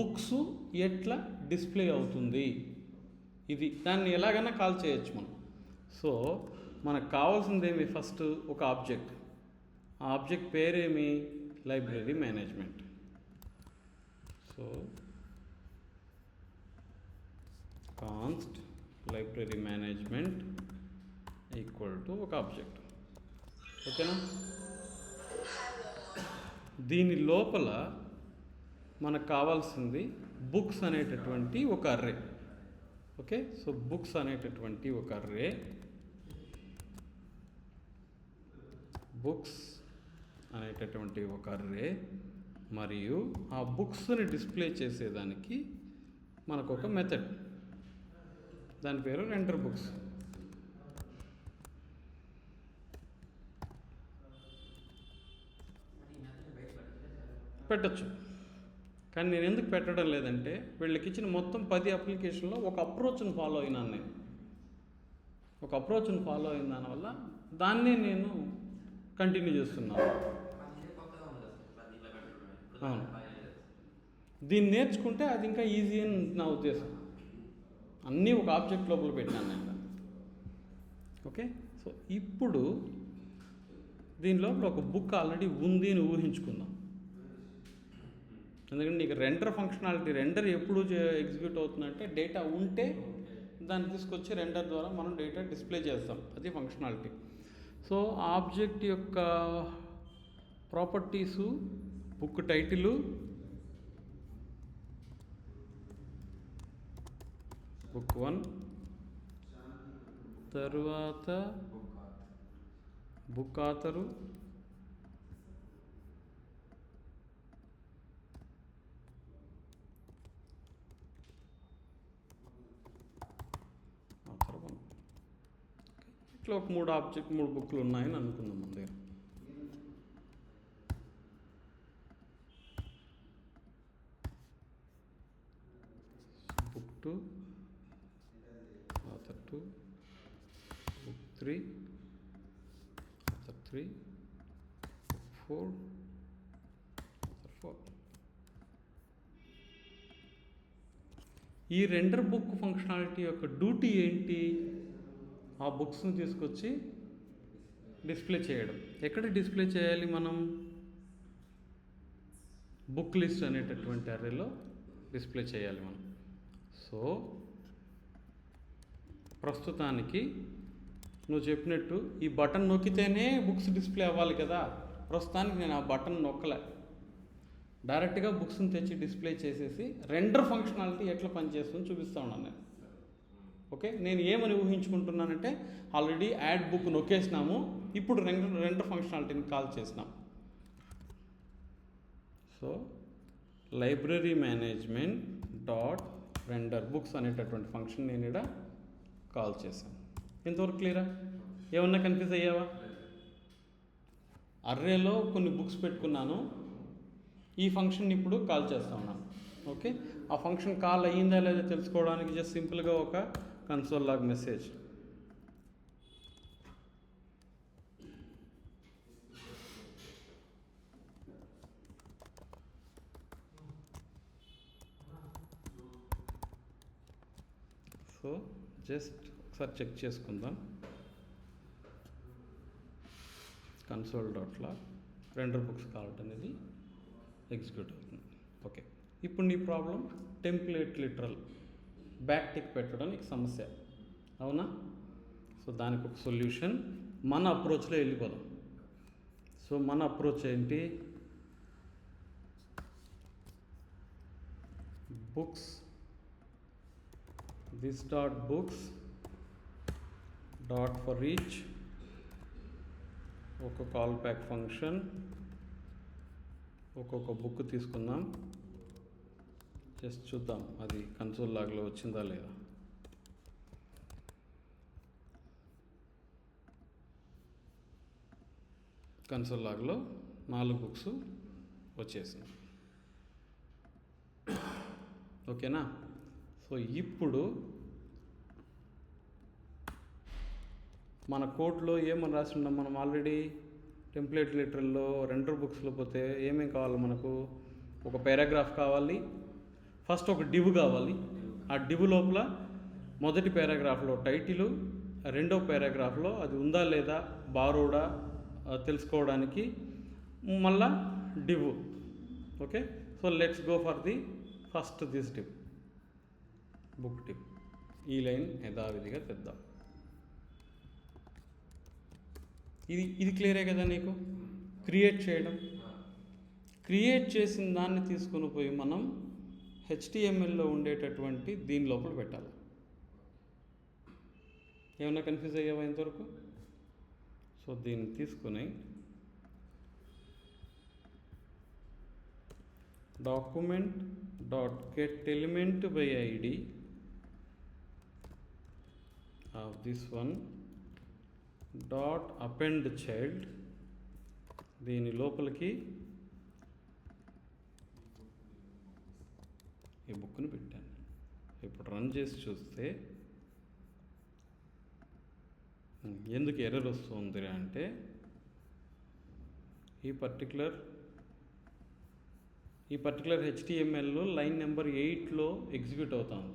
Books ఎట్లా display అవుతుంది, ఇది దాన్ని ఎలాగైనా కాల్ చేయొచ్చు మనం. సో మనకు కావాల్సిందేమి, ఫస్ట్ ఒక ఆబ్జెక్ట్. ఆ ఆబ్జెక్ట్ పేరేమి, library management. So const library management equal to ఒక ఆబ్జెక్ట్. ఓకేనా? దీని లోపల మనకు కావాల్సింది బుక్స్ అనేటటువంటి ఒక అర్రే. ఓకే, సో బుక్స్ అనేటటువంటి ఒక అర్రే, బుక్స్ అనేటటువంటి ఒక అర్రే, మరియు ఆ బుక్స్ని డిస్ప్లే చేసేదానికి మనకు ఒక మెథడ్, దాని పేరు రెండర్ బుక్స్. పెట్టచ్చు, కానీ నేను ఎందుకు పెట్టడం లేదంటే వీళ్ళకి ఇచ్చిన మొత్తం 10 అప్లికేషన్లో ఒక అప్రోచ్ని ఫాలో అయినాను నేను. ఒక అప్రోచ్ని ఫాలో అయిన దానివల్ల దాన్నే నేను కంటిన్యూ చేస్తున్నాను. అవును, దీన్ని నేర్చుకుంటే అది ఇంకా ఈజీ అని నా ఉద్దేశం. అన్నీ ఒక ఆబ్జెక్ట్ లోపల పెట్టినాను నేను. ఓకే, సో ఇప్పుడు దీని లోపల ఒక బుక్ ఆల్రెడీ ఉంది అని ఊహించుకుందాం. ఎందుకంటే నీకు రెండర్ ఫంక్షనాలిటీ, రెండర్ ఎప్పుడు ఎగ్జిక్యూట్ అవుతుందంటే డేటా ఉంటే దాన్ని తీసుకొచ్చి రెండర్ ద్వారా మనం డేటా డిస్ప్లే చేస్తాం, అది ఫంక్షనాలిటీ. సో ఆబ్జెక్ట్ యొక్క ప్రాపర్టీసు, బుక్ టైటిలు, బుక్ 1, తర్వాత బుక్ ఆథరు, ఇట్లా ఒక 3 బుక్లు ఉన్నాయని అనుకుందాం మన దగ్గర. Book 2, author 2, book 3, author 3, book 4, author 4. ఈ రెండర్ బుక్ ఫంక్షనాలిటీ యొక్క డ్యూటీ ఏంటి? ఆ బుక్స్ని తీసుకొచ్చి డిస్ప్లే చేయడం. ఎక్కడ డిస్ప్లే చేయాలి మనం? బుక్ లిస్ట్ అనేటటువంటి అర్రేలో డిస్ప్లే చేయాలి మనం. సో ప్రస్తుతానికి నువ్వు చెప్పినట్టు ఈ బటన్ నొక్కితేనే బుక్స్ డిస్ప్లే అవ్వాలి కదా. ప్రస్తుతానికి నేను ఆ బటన్ నొక్కలే, డైరెక్ట్గా బుక్స్ని తెచ్చి డిస్ప్లే చేసేసి రెండర్ ఫంక్షనాలిటీ ఎట్లా పనిచేస్తుందో చూపిస్తూ ఉన్నాను నేను. ఓకే, నేను ఏమని ఊహించుకుంటున్నానంటే ఆల్రెడీ యాడ్ బుక్ నొక్కేసినాము, ఇప్పుడు రెండర్ ఫంక్షనాలిటీని కాల్ చేసినాం. So library management dot render books అనేటటువంటి ఫంక్షన్ నేను ఇక్కడ కాల్ చేశాను. ఎంతవరకు క్లియరా? ఏమన్నా కన్ఫ్యూజ్ అయ్యావా? అర్రేలో కొన్ని బుక్స్ పెట్టుకున్నాను, ఈ ఫంక్షన్ ఇప్పుడు కాల్ చేస్తా ఉన్నాను. ఓకే, ఆ ఫంక్షన్ కాల్ అయ్యిందా లేదా తెలుసుకోవడానికి జస్ట్ సింపుల్గా ఒక console log message. So just ఒకసారి చెక్ చేసుకుందాం. కన్సోల్ డాట్లో రెండర్ బుక్స్ కాల్ అనేది ఎగ్జిక్యూట్ అవుతుంది. ఓకే, ఇప్పుడు నీ problem template literal back tick పెట్టడానికి సమస్య, అవునా? సో దానికి ఒక సొల్యూషన్ మన అప్రోచ్లో వెళ్ళిపోదాం. సో మన అప్రోచ్ ఏంటి? Books this dot books dot for each ఒక కాల్ బ్యాక్ ఫంక్షన్, ఒక్కొక్క బుక్ తీసుకుందాం. జస్ట్ చూద్దాం అది కన్సోల్ లాగ్లో వచ్చిందా లేదా. కన్సోల్ లాగ్లో 4 బుక్స్ వచ్చేసింది. ఓకేనా? సో ఇప్పుడు మన కోడ్లో ఏమని రాసి ఉన్నాం మనం ఆల్రెడీ? టెంప్లేట్ లిటరల్లో రెండర్ బుక్స్లో పోతే ఏమేమి కావాలి మనకు? ఒక పారాగ్రాఫ్ కావాలి, ఫస్ట్ ఒక డివ్ కావాలి. ఆ డివ్ లోపల మొదటి పారాగ్రాఫ్లో టైటిలు, రెండో పారాగ్రాఫ్లో అది ఉందా లేదా బారోడా తెలుసుకోవడానికి మళ్ళా div. Okay, so let's go for the first this div, book div. ఈ లైన్ యథావిధిగా తెద్దాం. ఇది క్లియరే కదా నీకు? క్రియేట్ చేయడం, క్రియేట్ చేసిన దాన్ని తీసుకొని పోయి మనం HTMLలో ఉండేటటువంటి దీని లోపల పెట్టాలి. ఏమన్నా కన్ఫ్యూజ్ అయ్యావా ఇంతవరకు? సో దీన్ని తీసుకుని document.getElementById of this one .appendChild, దీని లోపలికి ఈ బుక్ని పెట్టాను. ఇప్పుడు రన్ చేసి చూస్తే ఎందుకు ఎర్రర్ వస్తుంది అంటే ఈ పర్టికులర్ HTMLలో లైన్ నెంబర్ 8లో ఎగ్జిక్యూట్ అవుతుంది.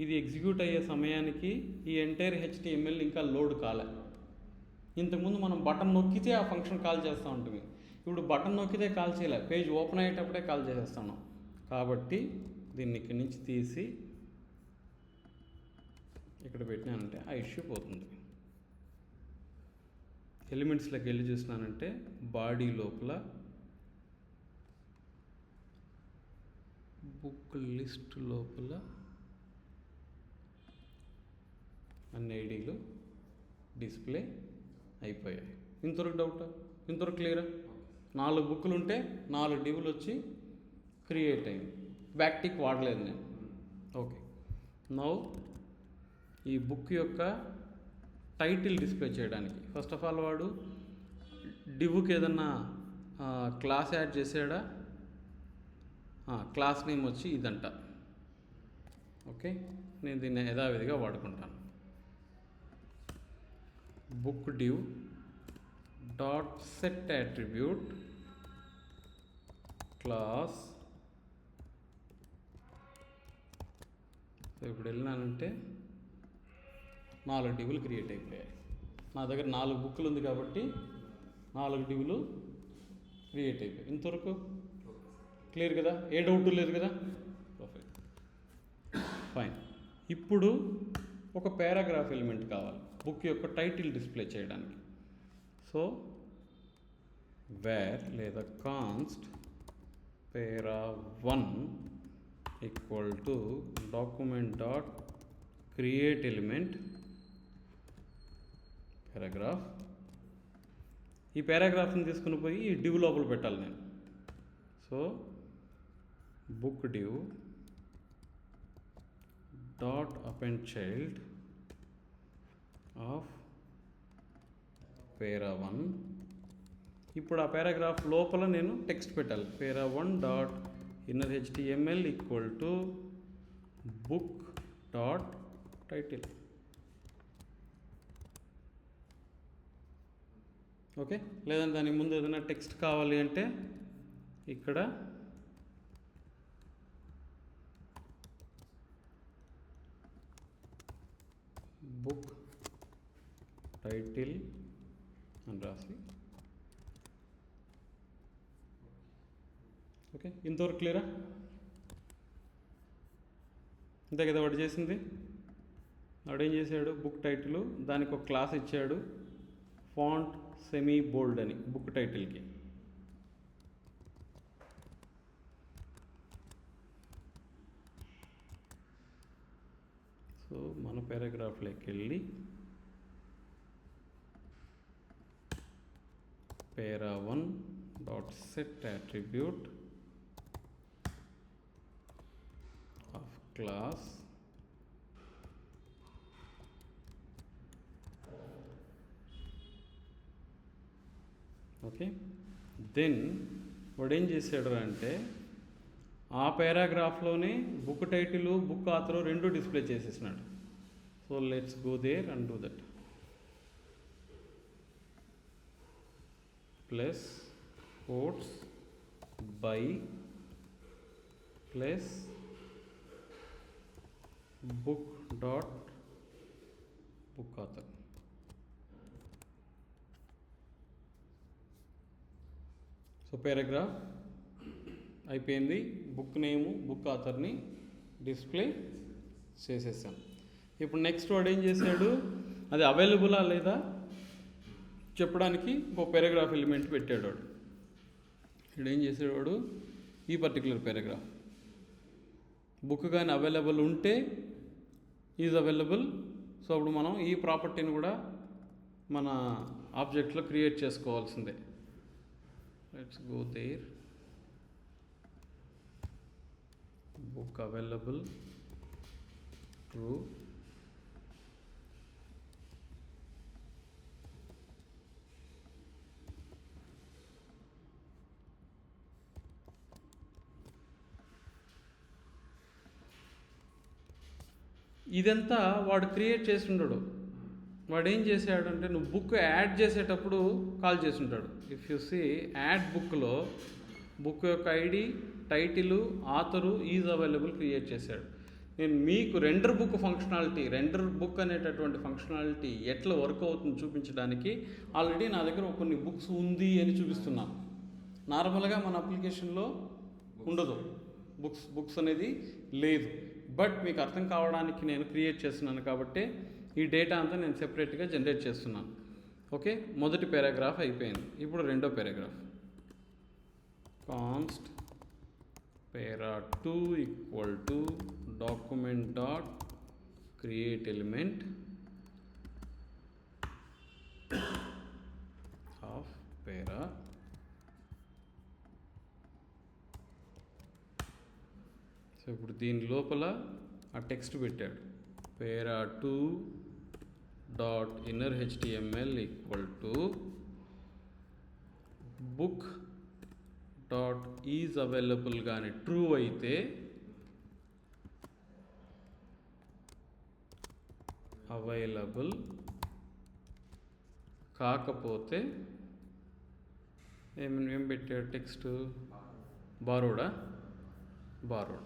ఇది ఎగ్జిక్యూట్ అయ్యే సమయానికి ఈ ఎంటైర్ HTML ఇంకా లోడ్ కాలే. ఇంతకుముందు మనం బటన్ నొక్కితే ఆ ఫంక్షన్ కాల్ చేస్తూ ఉంటుంది. ఇప్పుడు బటన్ నొక్కితే కాల్ చేయలే, పేజ్ ఓపెన్ అయ్యేటప్పుడే కాల్ చేసేస్తున్నాం. కాబట్టి దీన్ని ఇక్కడి నుంచి తీసి ఇక్కడ పెట్టినానంటే ఆ ఇష్యూ పోతుంది. ఎలిమెంట్స్లోకి వెళ్ళి చూసినానంటే బాడీ లోపల బుక్ లిస్ట్ లోపల అన్ని ఐడీలు డిస్ప్లే అయిపోయాయి. ఇంతవరకు డౌట్? ఇంతవరకు క్లియరా? 4 బుక్లు ఉంటే 4 డివ్లు వచ్చి క్రియేట్ అయింది. బ్యాక్ టిక్ వాడలేదు నేను. ఓకే, నౌ ఈ బుక్ యొక్క టైటిల్ డిస్ప్లే చేయడానికి ఫస్ట్ ఆఫ్ ఆల్ వాడు డివ్కి ఏదన్నా క్లాస్ యాడ్ చేసాడా? క్లాస్ నేమ్ వచ్చి ఇదంట. ఓకే, నేను దీన్ని యథావిధిగా వాడుకుంటాను. Book div dot set attribute class. So ఇప్పుడు వెళ్ళినానంటే 4 డివ్లు క్రియేట్ అయిపోయాయి. నా దగ్గర 4 బుక్లు ఉంది కాబట్టి 4 డివ్లు క్రియేట్ అయిపోయాయి. ఇంతవరకు క్లియర్ కదా? ఏ డౌట్ లేదు కదా? Perfect, fine. ఇప్పుడు ఒక పారాగ్రాఫ్ ఎలిమెంట్ కావాలి బుక్ యొక్క టైటిల్ డిస్ప్లే చేయడానికి. సో వేర్ లేదా const para1 equal to document.createElement paragraph. ఈ పారాగ్రాఫ్ని తీసుకుని పోయి ఈ డివ్ లోపల పెట్టాలి నేను. So book div dot append child of para1. ఇప్పుడు ఆ పారాగ్రాఫ్ లోపల నేను టెక్స్ట్ పెట్టాలి. para1 dot inner HTML equal to book dot title. Okay, లేదంటే దానికి ముందు ఏదైనా టెక్స్ట్ కావాలి అంటే ఇక్కడ బుక్ టైటిల్ అని రాసి. ఓకే, ఇంతవరకు క్లియరా? అంతే కదా వాడు చేసింది. వాడు ఏం చేశాడు? బుక్ టైటిల్, దానికి ఒక క్లాస్ ఇచ్చాడు ఫాంట్ సెమీ బోల్డ్ అని బుక్ టైటిల్కి. సో మన పారాగ్రాఫ్లోకి వెళ్ళి para1 dot set attribute of class okay. Then వాడు ఏం చేశాడు అంటే ఆ పారాగ్రాఫ్లోనే book title book author 2 display చేసేసినాడు. So let's go there and do that. Plus quotes by plus book dot book author. So paragraph అయిపోయింది. బుక్ నేము బుక్ ఆథర్ని display చేసేసాం. ఇప్పుడు నెక్స్ట్ వాడు ఏం చేశాడు, అది అవైలబులా లేదా చెప్పడానికి ఒక పారాగ్రాఫ్ ఎలిమెంట్ పెట్టాడు వాడు. ఇప్పుడు ఏం చేసాడు వాడు, ఈ పర్టికులర్ పారాగ్రాఫ్ బుక్ కానీ అవైలబుల్ ఉంటే ఈజ్ అవైలబుల్. సో అప్పుడు మనం ఈ ప్రాపర్టీని కూడా మన ఆబ్జెక్ట్లో క్రియేట్ చేసుకోవాల్సిందే. Let's go there. Book available true. ఇదంతా వాడు క్రియేట్ చేసి ఉండడు. వాడు ఏం చేశాడంటే, నువ్వు బుక్ యాడ్ చేసేటప్పుడు కాల్ చేసి ఉంటాడు. ఇఫ్ యు సీ యాడ్ బుక్లో బుక్ యొక్క ID, title, author, is available create చేశాడు. నేను మీకు render book functionality, render book అనేటటువంటి ఫంక్షనాలిటీ ఎట్లా వర్క్ అవుతుంది చూపించడానికి ఆల్రెడీ నా దగ్గర కొన్ని బుక్స్ ఉంది అని చూపిస్తున్నాను. నార్మల్గా మన అప్లికేషన్లో ఉండదు, బుక్స్ అనేది లేదు. బట్ మీకు అర్థం కావడానికి నేను క్రియేట్ చేస్తున్నాను కాబట్టి ఈ డేటా అంతా నేను సెపరేట్గా జనరేట్ చేస్తున్నాను. ఓకే, మొదటి పారాగ్రాఫ్ అయిపోయింది. ఇప్పుడు రెండో paragraph. Const para2 equal to document dot create element of para. So ఇప్పుడు దీని లోపల ఆ టెక్స్ట్ పెట్టాడు, para2 dot inner HTML equal to book dot is available కానీ ట్రూ అయితే అవైలబుల్, కాకపోతే ఏం పెట్టాడు టెక్స్ట్, బారోడా, బారోడ్.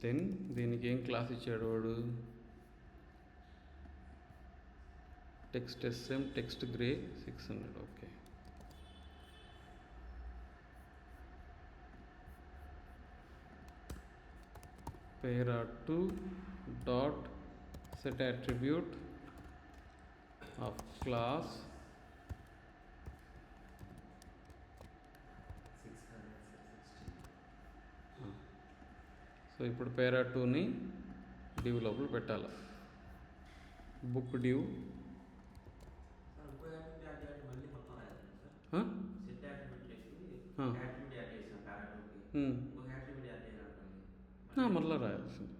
దెన్ దీనికి ఏం క్లాస్ ఇచ్చాడు వాడు, text SM text grey 600. Okay, para2 dot set attribute of class so ఇప్పుడు para2ని డివ్ లోపల పెట్టాలి. బుక్ డివ్ మళ్ళీ రాయాల్సింది.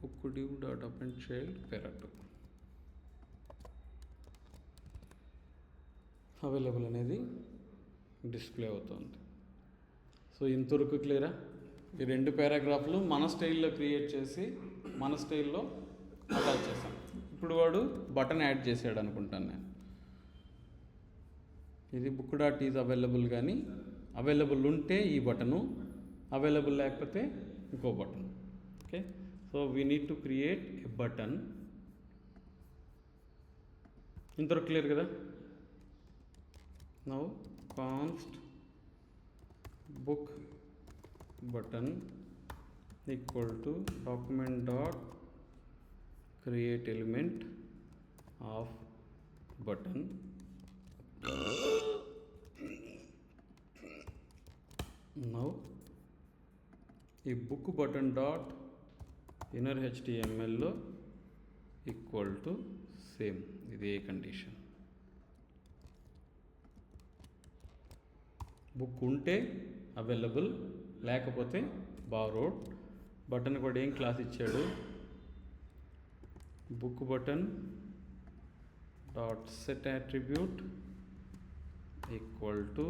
Book div dot append child para2 available అనేది డిస్ప్లే అవుతుంది. సో ఇంతవరకు క్లియరా? ఈ రెండు పారాగ్రాఫ్లు మన స్టైల్లో క్రియేట్ చేసి మన స్టైల్లో అటాచ్ చేశాం. ఇప్పుడు వాడు బటన్ యాడ్ చేశాడు అనుకుంటాను నేను. ఇది బుక్ డాట్ ఈజ్ అవైలబుల్ కానీ అవైలబుల్ ఉంటే ఈ బటను, అవైలబుల్ లేకపోతే ఇంకో button. Okay, so we need to create a button. ఇంతవరకు క్లియర్ కదా? Now const book button equal to document dot create element of button. Now ఈ book button dot inner HTML లో equal to same, ఇదే condition. Book ఉంటే available, లేకపోతే borrowed. Button కూడా ఏం class ఇచ్చాడు, book button dot set attribute equal to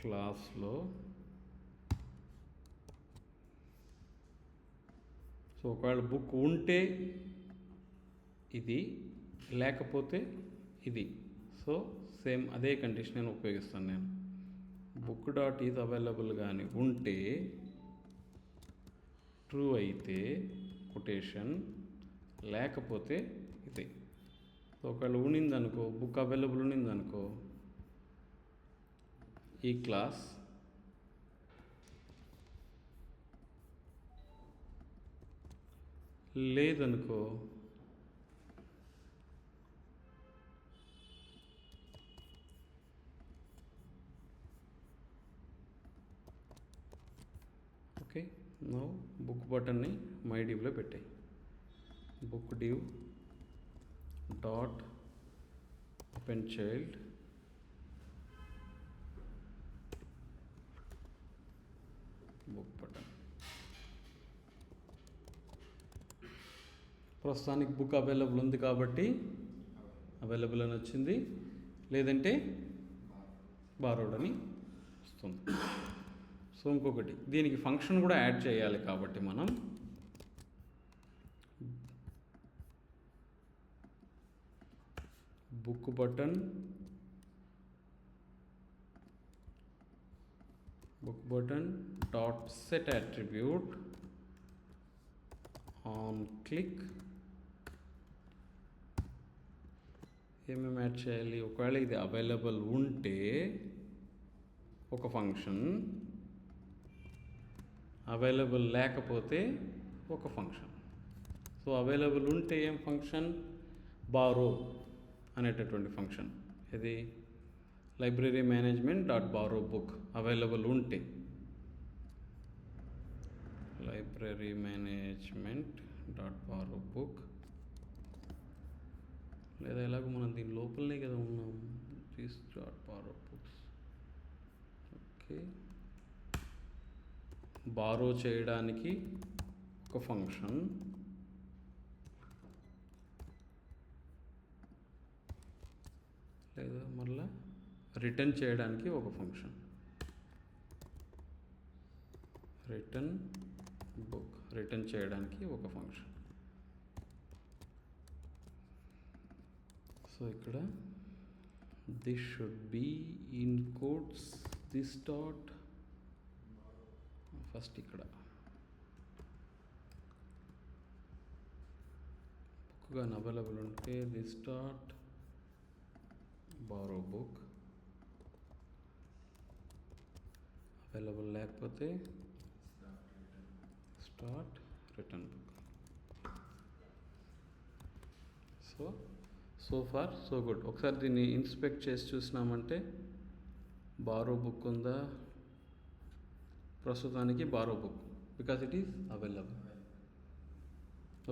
క్లాస్లో so ఒకవేళ బుక్ ఉంటే ఇది, లేకపోతే ఇది. సో సేమ్ అదే కండిషన్ నేను ఉపయోగిస్తాను. నేను బుక్ డాట్ ఈజ్ అవైలబుల్ కానీ ఉంటే ట్రూ అయితే కొటేషన్, లేకపోతే ఇది. సో ఒకవేళ ఉండిందనుకో, బుక్ అవైలబుల్ ఉండిందనుకో, ఈ క్లాస్ లేదనుకో ఓకే. నో బుక్ బటన్ని మై డివ్లో పెట్టాయి. Book div dot open child book button. ప్రస్తుతానికి బుక్ అవైలబుల్ ఉంది కాబట్టి అవైలబుల్ అని వచ్చింది, లేదంటే బారోడ్ అని వస్తుంది. సో ఇంకొకటి, దీనికి ఫంక్షన్ కూడా యాడ్ చేయాలి కాబట్టి మనం book button dot set attribute on click. ఏమేమి యాడ్ చేయాలి? ఒకవేళ ఇది అవైలబుల్ ఉంటే ఒక ఫంక్షన్, అవైలబుల్ లేకపోతే ఒక ఫంక్షన్. సో అవైలబుల్ ఉంటే ఏం ఫంక్షన్? బారో అనేటటువంటి ఫంక్షన్. ఇది library management dot borrow book available ఉంటే, library management dot borrow book. లేదా ఎలాగో మనం దీని లోపలనే కదా ఉన్నాం, this dot borrow books. Okay, borrow చేయడానికి ఒక ఫంక్షన్, లేదా మళ్ళీ రిటర్న్ చేయడానికి ఒక ఫంక్షన్. రిటర్న్ బుక్, రిటర్న్ చేయడానికి ఒక ఫంక్షన్. సో ఇక్కడ this should be in codes, this dot first ఇక్కడ బుక్ కానీ అవైలబుల్ ఉంటే this dot borrow book, available లేకపోతే start return book. So far so good. ఒకసారి దీన్ని ఇన్స్పెక్ట్ చేసి చూసినామంటే బారో బుక్ ఉందా? ప్రస్తుతానికి borrow book, because it is available.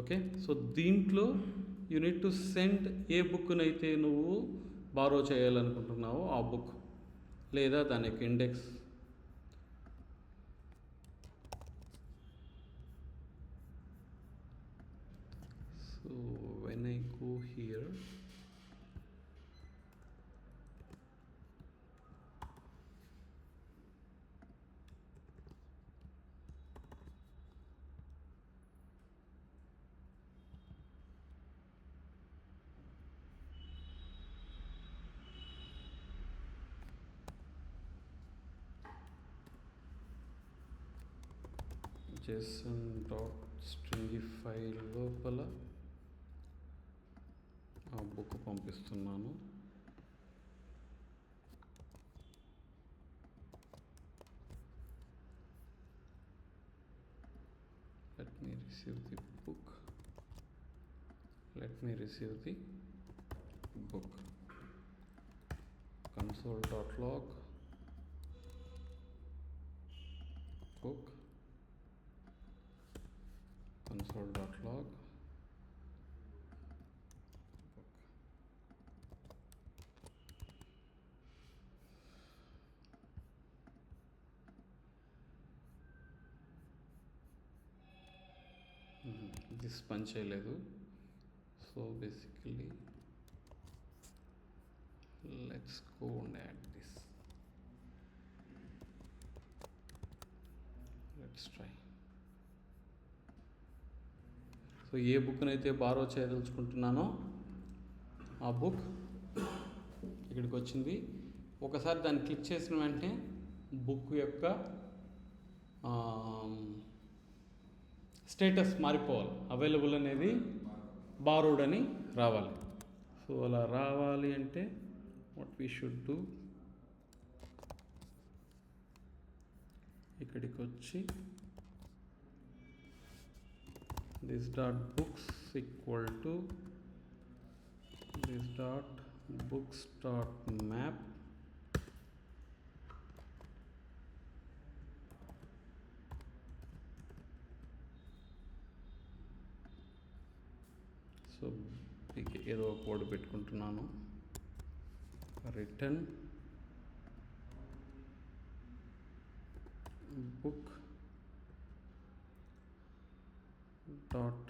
Okay, so దీంట్లో యూ నీడ్ టు సెండ్ ఏ బుక్నైతే నువ్వు బారో చేయాలనుకుంటున్నావో ఆ బుక్, లేదా దాని యొక్క index. So when I go here, JSON dot string file లోపల ఆ బుక్ పంపిస్తున్నాను. Let me receive the book, let me receive the book. console.log book, console.log book. This పని చేయలేదు. So basically let's go and add this. Let's try. So ఏ బుక్ని అయితే borrow చేయదలుచుకుంటున్నానో ఆ book ఇక్కడికి వచ్చింది. ఒకసారి దాన్ని క్లిక్ చేసిన వెంటనే బుక్ యొక్క స్టేటస్ మారిపోవాలి. అవైలబుల్ అనేది బారోడ్ అని రావాలి. సో అలా రావాలి అంటే వాట్ వీ షుడ్ డూ, ఇక్కడికి వచ్చి this dot books equal to this dot books dot map so ఏదో కోడ్ పెట్టుకుంటున్నాను. Return book dot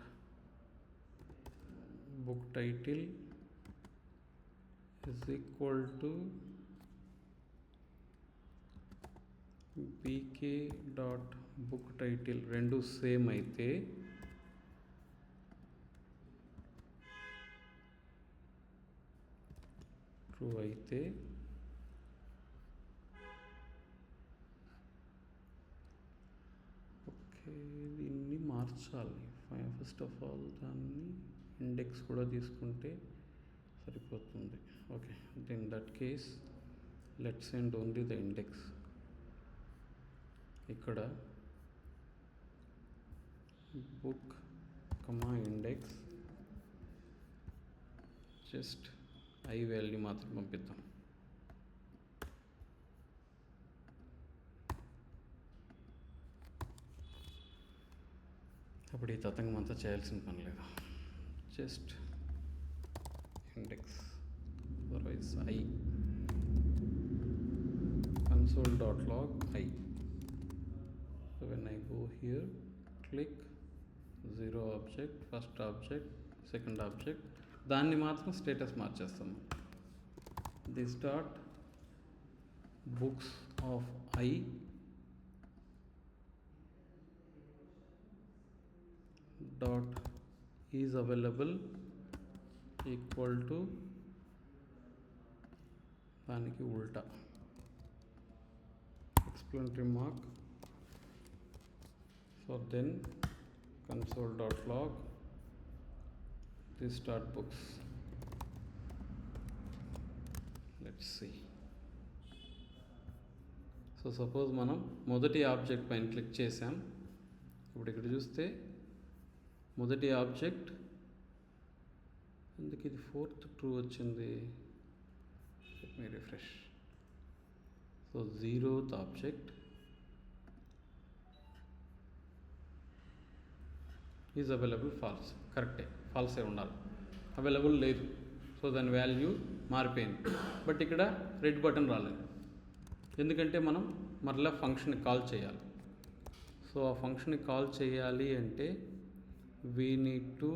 book title is equal to bk dot book title. రెండు సేమ్ అయితే ట్రూ అయితే ఓకే, దీన్ని మార్చాలి. First of all దాన్ని ఇండెక్స్ కూడా తీసుకుంటే సరిపోతుంది. Okay, in that case let's send only the index. ఇక్కడ book index just I value మాత్రం పంపిద్దాం. అప్పుడు ఈ తతంగం అంతా చేయాల్సిన పని లేదు. Just index otherwise I console.log I. So when I go here, click 0 object, first object, second object, దాన్ని మాత్రం స్టేటస్ మార్చేస్తాము. This dot books of I dot is available equal to దానికి ఉల్టా explanatory mark. So then console.log this dot books. Let's see. So suppose మనం మొదటి object పైన click చేసాం. ఇప్పుడు ఇక్కడ చూస్తే మొదటి ఆబ్జెక్ట్ ఎందుకు ఇది 4th ట్రూ వచ్చింది? Let me refresh. So 0th object is available false. కరెక్టే, ఫాల్సే ఉండాలి, అవైలబుల్ లేదు. సో దాని వాల్యూ మారిపోయింది. బట్ ఇక్కడ రెడ్ బటన్ రాలేదు, ఎందుకంటే మనం మరలా ఫంక్షన్ కాల్ చేయాలి. సో ఆ ఫంక్షన్ కాల్ చేయాలి అంటే we need to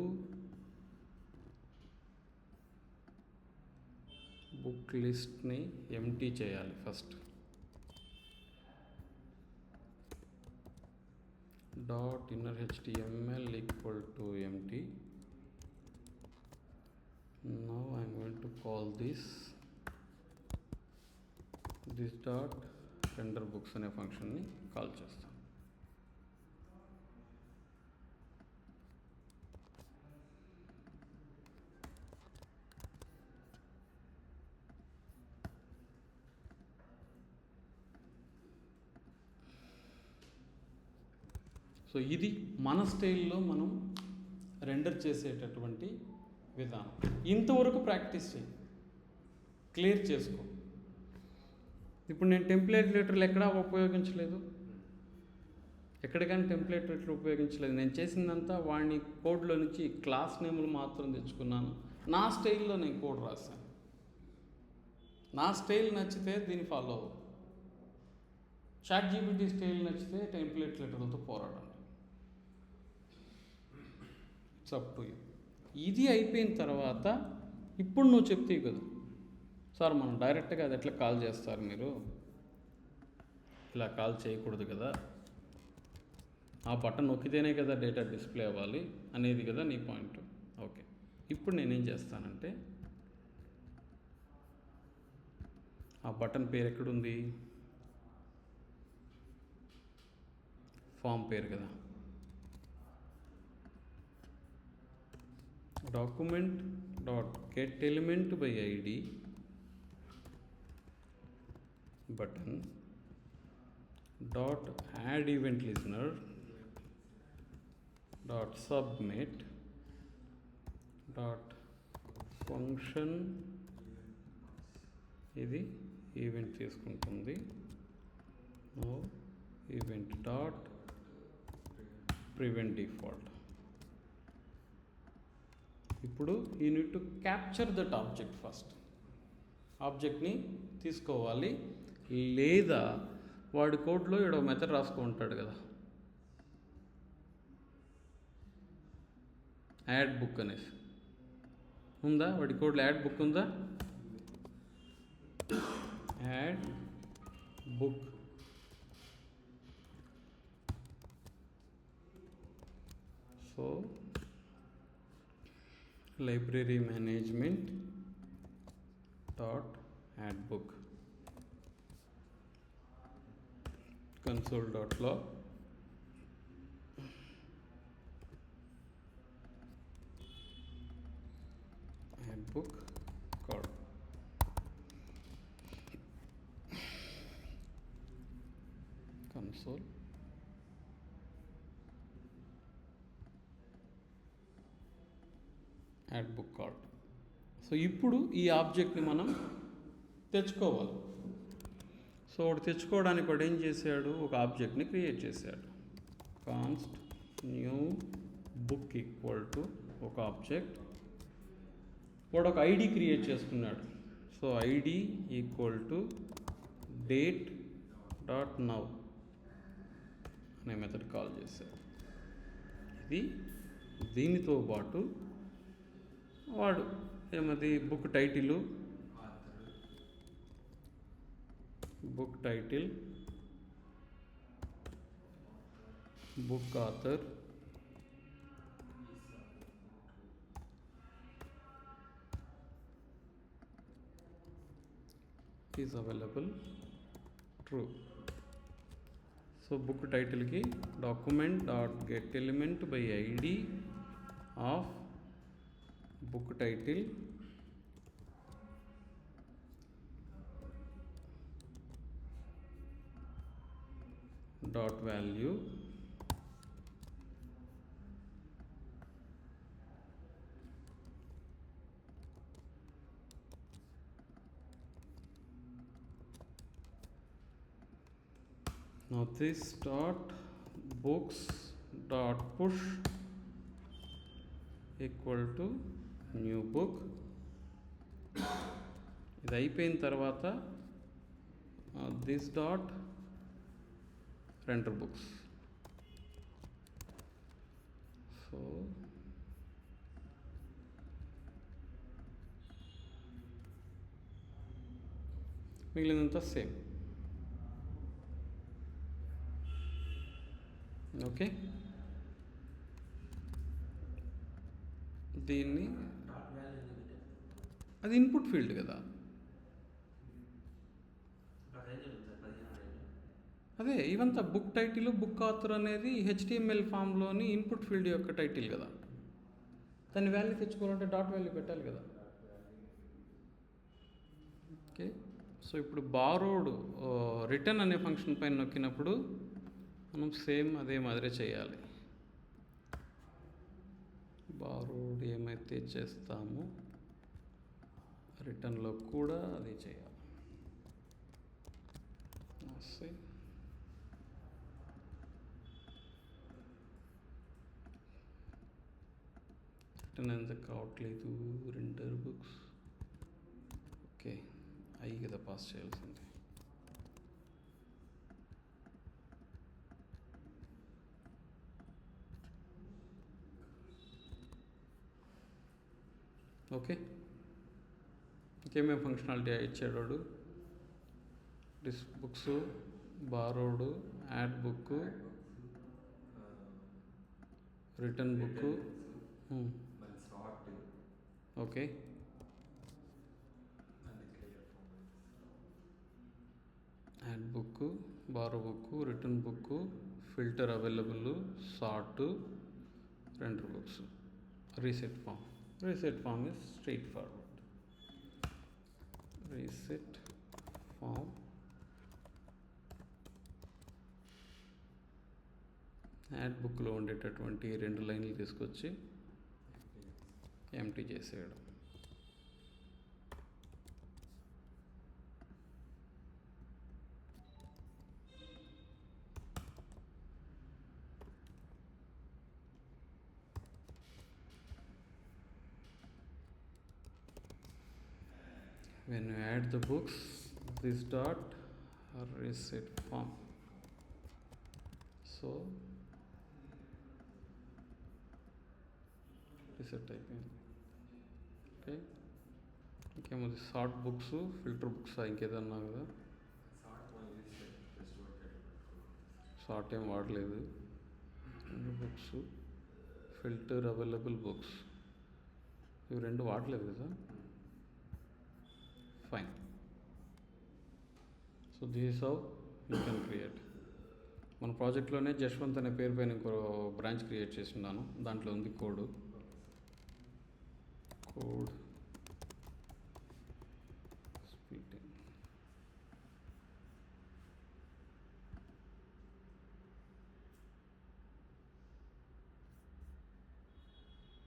బుక్ లిస్ట్ని ఎంటీ చేయాలి first. Dot inner HTML equal to empty. Now I'm going to call this dot render books అనే ఫంక్షన్ని కాల్ చేస్తాం. సో ఇది మన స్టైల్లో మనం రెండర్ చేసేటటువంటి విధానం. ఇంతవరకు ప్రాక్టీస్ చేయి, క్లియర్ చేసుకో. ఇప్పుడు నేను టెంప్లేట్ లెటర్లు ఎక్కడా ఉపయోగించలేదు, ఎక్కడికైనా టెంప్లేట్ లెటర్ ఉపయోగించలేదు. నేను చేసిందంతా వాడిని కోడ్లో నుంచి క్లాస్ నేములు మాత్రం తెచ్చుకున్నాను. నా స్టైల్లో నేను కోడ్ రాశాను. నా స్టైల్ నచ్చితే దీన్ని ఫాలో అవ్వు. ChatGPT స్టైల్ నచ్చితే టెంప్లేట్ లెటర్లతో పోరాడండి. It's up to you. ఇది అయిపోయిన తర్వాత ఇప్పుడు నువ్వు చెప్తావు కదా, సార్ మనం డైరెక్ట్గా అది ఎట్లా కాల్ చేస్తారు, మీరు ఇలా కాల్ చేయకూడదు కదా ఆ బటన్ నొక్కితేనే కదా డేటా డిస్ప్లే అవ్వాలి అనేది కదా నీ పాయింట్. ఓకే, ఇప్పుడు నేనేం చేస్తానంటే ఆ బటన్ పేరు ఎక్కడుంది, ఫామ్ పేరు కదా. Document dot get element by ID button dot add event listener dot submit dot function, ఇది ఈవెంట్ తీసుకుంటుంది. No event dot prevent default. ఇప్పుడు you need to capture that object first. ఆబ్జెక్ట్ని తీసుకోవాలి, లేదా వాడి కోడ్లో ఈడో మెథడ్ రాసుకుంటాడు కదా, యాడ్ బుక్ అనేసి ఉందా, వాడి కోడ్లో యాడ్ బుక్ ఉందా, add book. So library management dot add book console dot log add book card. Console add book card. So ఇప్పుడు ఈ ఆబ్జెక్ట్ని మనం తెచ్చుకోవాలి. సో వాడు తెచ్చుకోవడానికి వాడు ఏం చేశాడు, ఒక ఆబ్జెక్ట్ని క్రియేట్ చేశాడు. Const new book equal to ఒక ఆబ్జెక్ట్, వాడు ఒక ఐడి క్రియేట్ చేసుకున్నాడు. So ID equal to date dot now అనే మెథడ్ కాల్ చేశాడు. ఇది దీనితో పాటు వాడు ఏమది book title book author, is available true. So book టైటిల్కి document dot get element by ID of book title dot value now this dot books dot push equal to new book. ఇది అయిపోయిన తర్వాత this dot render books. So మిగిలినంత same. Okay, దీన్ని అది input field కదా, అదే ఇవంతా బుక్ టైటిల్ బుక్ ఆథర్ అనేది HTML ఫామ్లోని ఇన్పుట్ ఫీల్డ్ యొక్క టైటిల్ కదా, దాని వాల్యూ తెచ్చుకోవాలంటే డాట్ వాల్యూ పెట్టాలి కదా. ఓకే, సో ఇప్పుడు బారోడ్ రిటర్న్ అనే ఫంక్షన్ పైన నొక్కినప్పుడు మనం సేమ్ అదే మాదిరి చేయాలి. బారోడ్ ఏమైతే చేస్తామో రిటర్న్లో కూడా అదే చేయాలి. రిటర్న్ ఎందుకు కావట్లేదు, రెండర్ బుక్స్. ఓకే, అయ్యి కదా పాస్ చేయాల్సింది. ఓకే, ఇంకేమేమి ఫంక్షనాలిటీ ఇచ్చాడు వాడు, books, borrowed, add book, return book, మళ్ళీ sort okay, add book, borrow book, return book, filter available, sort, render books, reset form. Reset form is straightforward. Reset form add బుక్లో ఉండేటటువంటి 2 లైన్లు తీసుకొచ్చి empty చేసేయడం. When you add the books, this dot reset form. So reset అయిపోయింది. Okay, ఇంకేముంది? Sort books, filter books, ఇంకేదన్నా కదా? Sort ఏం వాడలేదు. బుక్స్, ఫిల్టర్ అవైలబుల్ బుక్స్, ఇవి 2 వాడలేదు కదా? Fine. So this is how you can create. మన ప్రాజెక్ట్లోనే జశ్వంత్ అనే పేరు పైన ఇంకో బ్రాంచ్ క్రియేట్ చేసి ఉన్నాను. దాంట్లో ఉంది కోడ్